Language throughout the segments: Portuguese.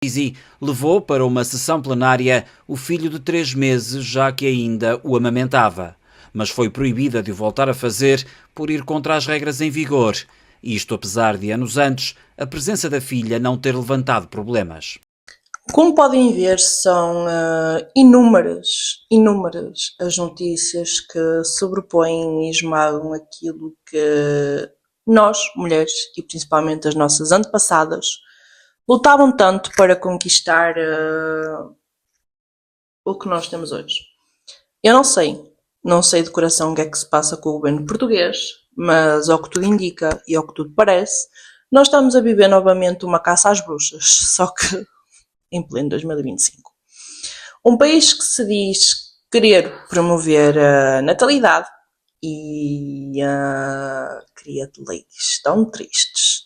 Zizi levou para uma sessão plenária o filho de 3 meses, já que ainda o amamentava. Mas foi proibida de o voltar a fazer por ir contra as regras em vigor. Isto apesar de, anos antes, a presença da filha não ter levantado problemas. Como podem ver, são inúmeras as notícias que sobrepõem e esmagam aquilo que nós, mulheres, e principalmente as nossas antepassadas, lutavam tanto para conquistar o que nós temos hoje. Eu não sei de coração o que é que se passa com o governo português, mas ao que tudo indica e ao que tudo parece, nós estamos a viver novamente uma caça às bruxas, só que em pleno 2025. Um país que se diz querer promover a natalidade e cria leis tão tristes,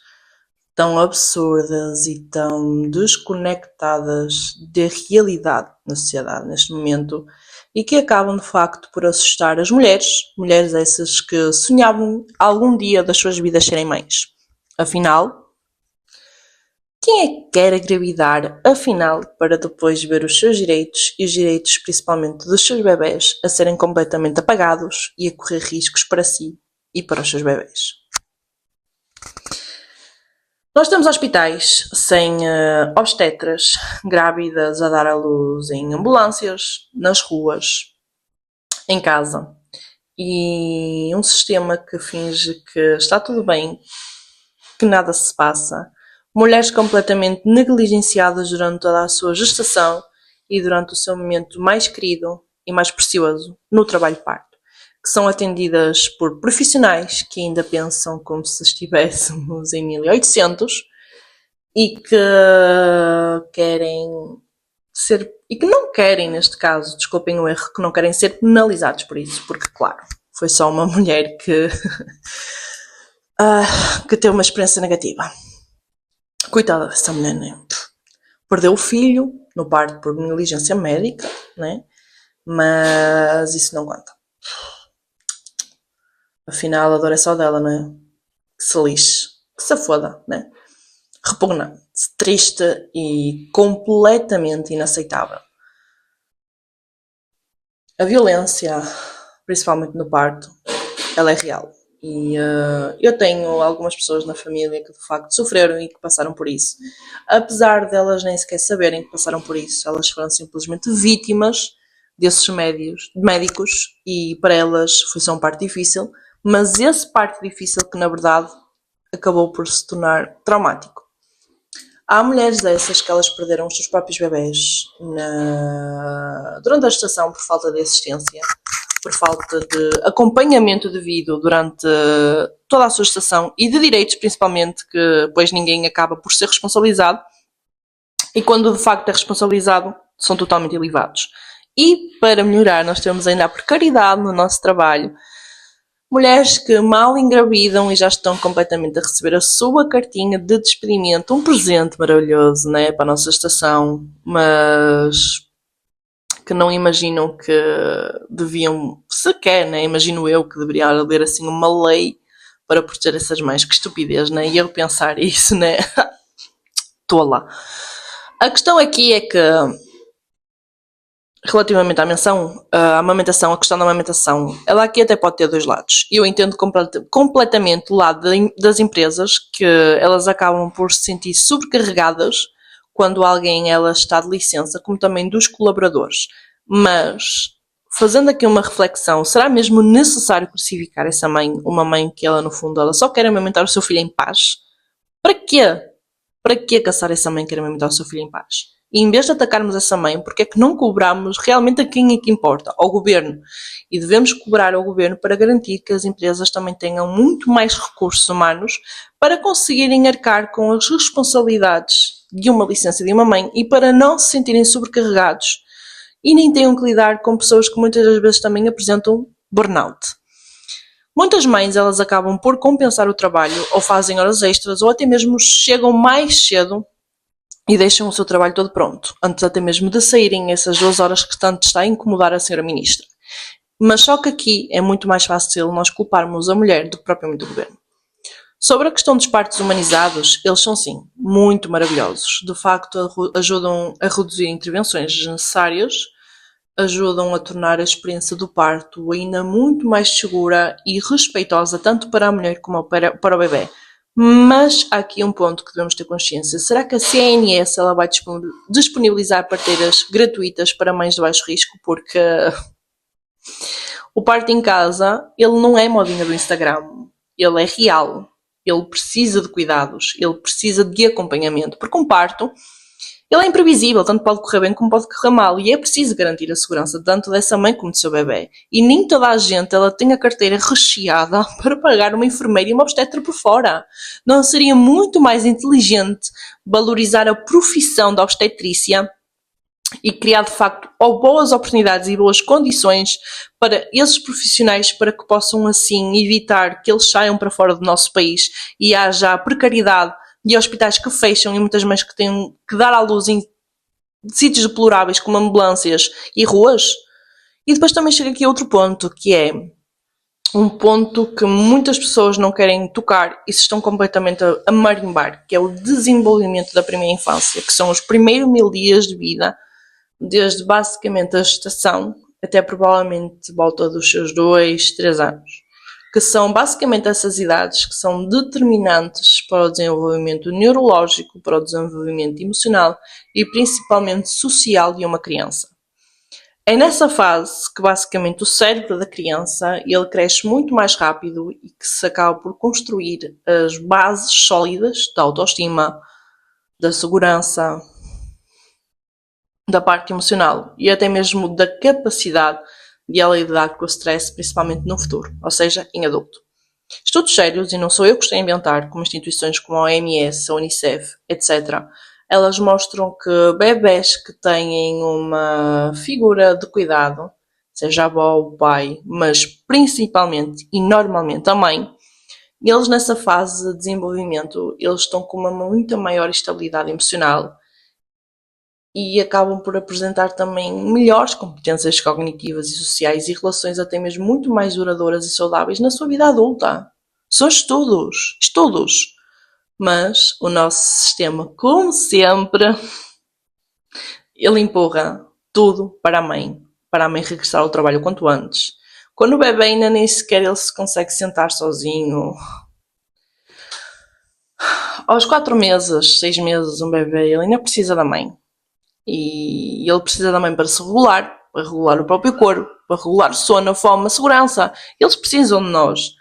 tão absurdas e tão desconectadas da realidade na sociedade neste momento e que acabam de facto por assustar as mulheres essas que sonhavam algum dia das suas vidas serem mães. Afinal, quem é que quer engravidar, afinal, para depois ver os seus direitos e os direitos principalmente dos seus bebés a serem completamente apagados e a correr riscos para si e para os seus bebés? Nós temos hospitais sem obstetras, grávidas a dar à luz em ambulâncias, nas ruas, em casa. E um sistema que finge que está tudo bem, que nada se passa. Mulheres completamente negligenciadas durante toda a sua gestação e durante o seu momento mais querido e mais precioso no trabalho de parto, que são atendidas por profissionais que ainda pensam como se estivéssemos em 1800 e que querem ser, e que não querem, neste caso, desculpem o erro, que não querem ser penalizados por isso, porque claro, foi só uma mulher que teve uma experiência negativa. Coitada dessa mulher, né? Perdeu o filho no parto por negligência médica, né? Mas isso não conta. Afinal, a dor é só dela, né? Que se lixe, que se foda, né? Repugnante, triste e completamente inaceitável. A violência, principalmente no parto, ela é real. E eu tenho algumas pessoas na família que de facto sofreram e que passaram por isso. Apesar delas nem sequer saberem que passaram por isso, elas foram simplesmente vítimas desses médicos e para elas foi só um parto difícil, mas esse parto difícil que na verdade acabou por se tornar traumático. Há mulheres dessas que elas perderam os seus próprios bebés durante a gestação por falta de assistência, por falta de acompanhamento devido durante toda a sua gestação e de direitos principalmente, que depois ninguém acaba por ser responsabilizado e quando de facto é responsabilizado são totalmente elevados. E para melhorar nós temos ainda a precariedade no nosso trabalho. Mulheres que mal engravidam e já estão completamente a receber a sua cartinha de despedimento, um presente maravilhoso, né, para a nossa gestação, mas que não imaginam que deviam, sequer, né, imagino eu que deveria haver assim uma lei para proteger essas mães. Que estupidez, né, e eu pensar isso, né, tola. A questão aqui é que relativamente à amamentação, a questão da amamentação, ela aqui até pode ter dois lados. Eu entendo completamente o lado das empresas, que elas acabam por se sentir sobrecarregadas quando alguém ela está de licença, como também dos colaboradores. Mas, fazendo aqui uma reflexão, será mesmo necessário crucificar essa mãe, uma mãe que ela no fundo ela só quer amamentar o seu filho em paz? Para quê? Para que caçar essa mãe que quer amamentar o seu filho em paz? E em vez de atacarmos essa mãe, porque é que não cobramos realmente a quem é que importa? Ao governo. E devemos cobrar ao governo para garantir que as empresas também tenham muito mais recursos humanos para conseguirem arcar com as responsabilidades de uma licença de uma mãe e para não se sentirem sobrecarregados e nem tenham que lidar com pessoas que muitas das vezes também apresentam burnout. Muitas mães elas acabam por compensar o trabalho ou fazem horas extras ou até mesmo chegam mais cedo e deixam o seu trabalho todo pronto, antes até mesmo de saírem essas 2 horas que tanto está a incomodar a senhora ministra. Mas só que aqui é muito mais fácil nós culparmos a mulher do que propriamente o governo. Sobre a questão dos partos humanizados, eles são sim muito maravilhosos. De facto, ajudam a reduzir intervenções desnecessárias, ajudam a tornar a experiência do parto ainda muito mais segura e respeitosa tanto para a mulher como para o bebê. Mas há aqui um ponto que devemos ter consciência. Será que a CNS ela vai disponibilizar parteiras gratuitas para mães de baixo risco? Porque o parto em casa, ele não é modinha do Instagram. Ele é real. Ele precisa de cuidados. Ele precisa de acompanhamento. Porque um parto, ele é imprevisível. Tanto pode correr bem como pode correr mal. E é preciso garantir a segurança tanto dessa mãe como do seu bebê. E nem toda a gente ela tem a carteira recheada para pagar uma enfermeira e uma obstetra por fora. Não seria muito mais inteligente valorizar a profissão da obstetrícia e criar, de facto, boas oportunidades e boas condições para esses profissionais para que possam, assim, evitar que eles saiam para fora do nosso país e haja precariedade de hospitais que fecham e muitas mães que têm que dar à luz em sítios deploráveis como ambulâncias e ruas. E depois também chega aqui outro ponto, que é um ponto que muitas pessoas não querem tocar e se estão completamente a marimbar, que é o desenvolvimento da primeira infância, que são os primeiros 1000 dias de vida, desde basicamente a gestação até provavelmente volta dos seus 2, 3 anos, que são basicamente essas idades que são determinantes para o desenvolvimento neurológico, para o desenvolvimento emocional e principalmente social de uma criança. É nessa fase que basicamente o cérebro da criança ele cresce muito mais rápido e que se acaba por construir as bases sólidas da autoestima, da segurança, da parte emocional e até mesmo da capacidade de ela lidar com o stress, principalmente no futuro, ou seja, em adulto. Estudos sérios, e não sou eu que estou a inventar, como instituições como a OMS, a Unicef, etc., elas mostram que bebés que têm uma figura de cuidado, seja a avó ou o pai, mas principalmente e normalmente a mãe, eles nessa fase de desenvolvimento, eles estão com uma muito maior estabilidade emocional e acabam por apresentar também melhores competências cognitivas e sociais e relações até mesmo muito mais duradouras e saudáveis na sua vida adulta. São estudos. Mas o nosso sistema, como sempre, ele empurra tudo para a mãe regressar ao trabalho o quanto antes. Quando o bebê ainda nem sequer ele se consegue sentar sozinho. Aos 4 meses, 6 meses, um bebê, ele ainda precisa da mãe. E ele precisa da mãe para se regular, para regular o próprio corpo, para regular o sono, a fome, a segurança. Eles precisam de nós.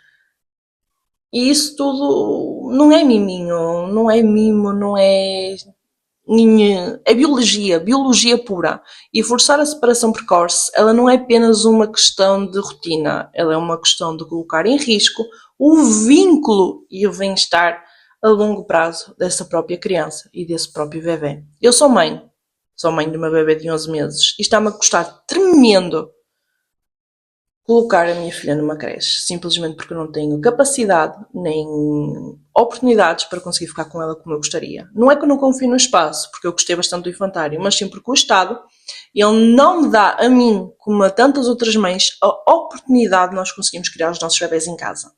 E isso tudo não é miminho, não é mimo, não é... É biologia pura. E forçar a separação precoce, ela não é apenas uma questão de rotina, ela é uma questão de colocar em risco o vínculo e o bem-estar a longo prazo dessa própria criança e desse próprio bebê. Eu sou mãe de uma bebê de 11 meses e está-me a custar tremendo colocar a minha filha numa creche, simplesmente porque eu não tenho capacidade nem oportunidades para conseguir ficar com ela como eu gostaria. Não é que eu não confio no espaço, porque eu gostei bastante do infantário, mas sim porque o Estado, ele não me dá a mim, como a tantas outras mães, a oportunidade de nós conseguirmos criar os nossos bebés em casa.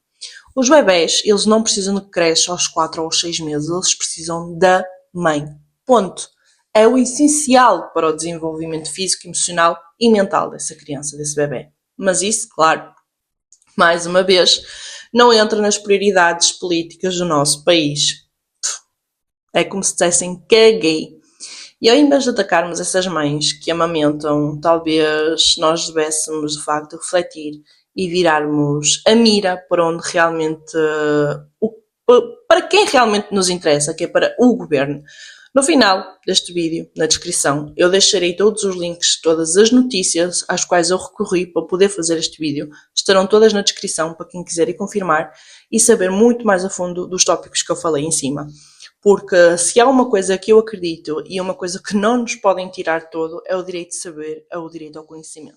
Os bebés, eles não precisam de creche aos 4 ou aos 6 meses, eles precisam da mãe. Ponto. É o essencial para o desenvolvimento físico, emocional e mental dessa criança, desse bebê. Mas isso, claro, mais uma vez, não entra nas prioridades políticas do nosso país. É como se dissessem caguei. E ao invés de atacarmos essas mães que amamentam, talvez nós devêssemos de facto refletir e virarmos a mira para onde realmente, para quem realmente nos interessa, que é para o governo. No final deste vídeo, na descrição, eu deixarei todos os links, todas as notícias às quais eu recorri para poder fazer este vídeo. Estarão todas na descrição para quem quiser ir confirmar e saber muito mais a fundo dos tópicos que eu falei em cima. Porque se há uma coisa que eu acredito e uma coisa que não nos podem tirar todo, é o direito de saber, é o direito ao conhecimento.